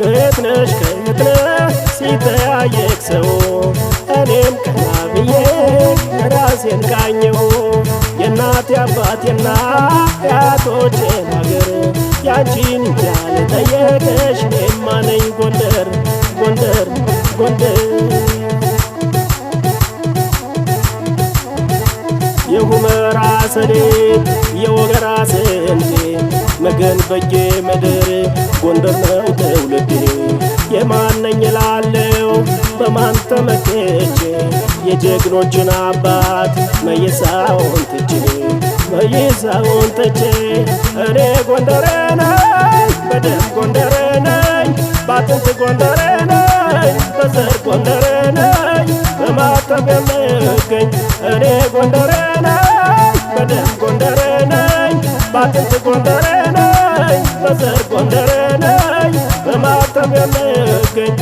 ከየት ነሽ ከየት ነህ ሲጠያየቅ ሰው እኔም ቀና ብዬ ራሴን ቃኘሁ። የእናቴ አባቴና የአያቶቼን አገር ያንቺን እንጂ አልጠየቀሽ እኔማ ነኝ ጎንደር ጎንደር ጎንደር። የሁመራ ሰሌን የወገራ ስንዴ መገን በጌ ምድር ጎንደር ነው ትውልዴ። የማነኝ እላለው በማን ተመክቼ የጀግኖችን አባት መይሳውን ትቼ መይሳውን ትቼ እኔ ጎንደሬ ነኝ በደም ጎንደሬ ነኝ ባጥንት ጎንደሬ ነኝ በዘር ጎንደሬ ነኝ በማተብ የምገኝ እኔ ጎንደሬ ነኝ በደም ጎንደሬ ነኝ ባጥንት ጎንደሬ ነኝ በዘር ጎንደሬ ነኝ በማተብ የምገኝ።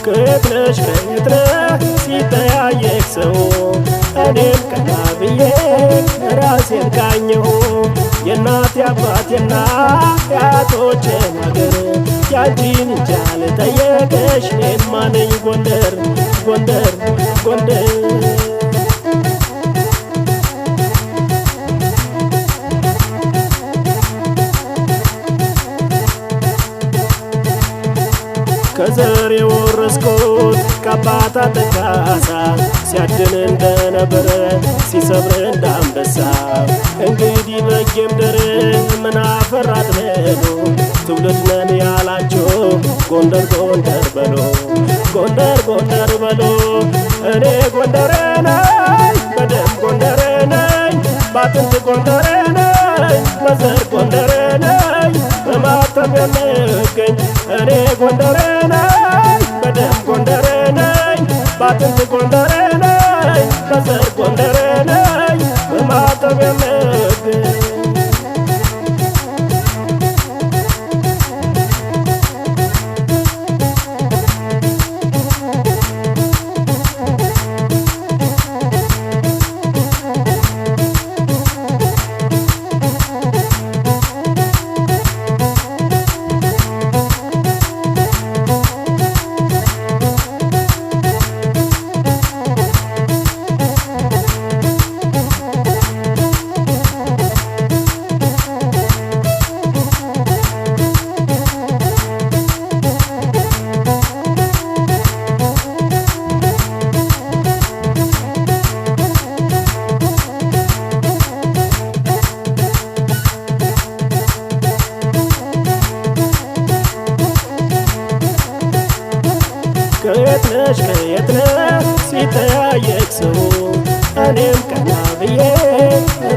ከየት ነሽ ከየት ነህ ሲጠያየቅ ሰው እኔም ቀና ብዬ ራሴን ቃኘሁ። የእናቴ አባቴና የአያቶቼን አገር ያንቺን እንጂ አልጠየቀሽ እኔማ ነኝ ጎንደር ጎንደር ጎንደር። ከዘር የወረስኩት ከአባታ ተካሳ ሲያድን እንደነበረ ሲሰብር እንዳንበሳ እንግዲህ በጌ ምድር ምን አፈራት በሉ ትውልድ ነን ያላችሁ ጎንደር ጎንደር በሎ ጎንደር ጎንደር በሎ። እኔ ጎንደሬ ነኝ በደም ጎንደሬ ነኝ ባጥንት ጎንደሬ ነኝ በዘር ጎንደሬ ነኝ በማተብ የምገኝ እኔ ጎንደሬ ነኝ በደም ጎንደሬ ነኝ ባጥንት ጎንደሬ ነኝ በዘር ጎንደሬ ነኝ በማተብ የምገኝ። ከየት ነሽ ከየት ነህ ሲጠያየቅ ሰው እኔም ቀና ብዬ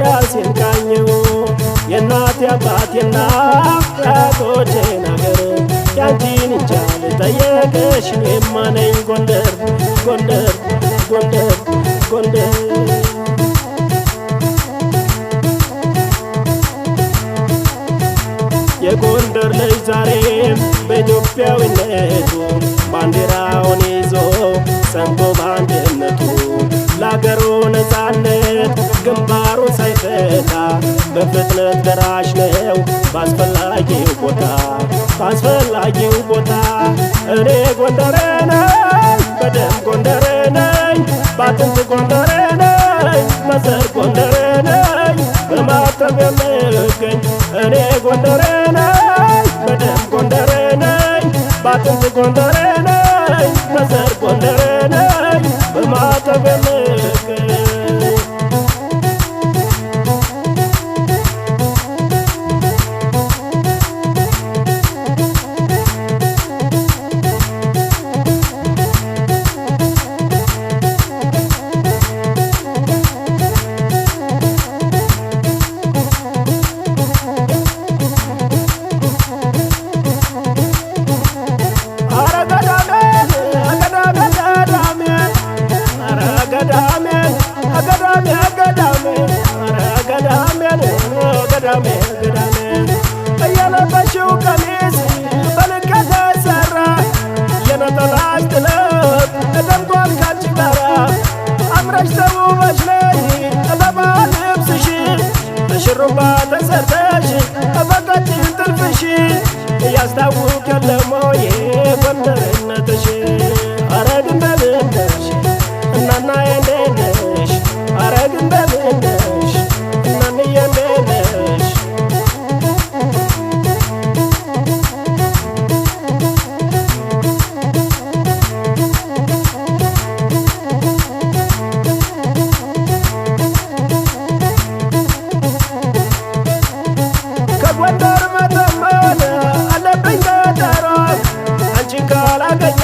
ራሴን ቃኘሁ። የእናቴ አባቴና የአያቶቼን አገር ያንቺን እንጂ አልጠየቀሽ እኔማ ነኝ ጎንደር ጎንደር ጎንደር ጎንደር። የጎንደር ልጅ ዛሬም በኢትዮጵያዊነቱ ባንዲራውን ይዞ ሰንቶ በአንድነቱ ለአገሩ ነፃነት ግንባሩን ሳይፈታ በፍጥነት ደራሽ ነው ባስፈላጊው ቦታ ባስፈላጊው ቦታ። እኔ ጎንደሬ ነኝ በደም ጎንደሬ ነኝ ባጥንት ጎንደሬ ነኝ በዘር ጎንደሬ ነኝ በማተብ የምገኝ እኔ ጎንደሬ ነኝ በደም ጎንደሬ ነኝ ባጥንት ጎንደሬ ነኝ በዘር ጎንደሬ ነኝ በማተብ የምገኝ። ነሽ አረ ግን በምን ነሽ እናናዬ እንዴት ነሽ አረ ግን በምን ነሽ እናንዬ እንዴት ነሽ ከጎንደር መተማ አለብኝ ቀጠሮ አንቺን ካላገኘ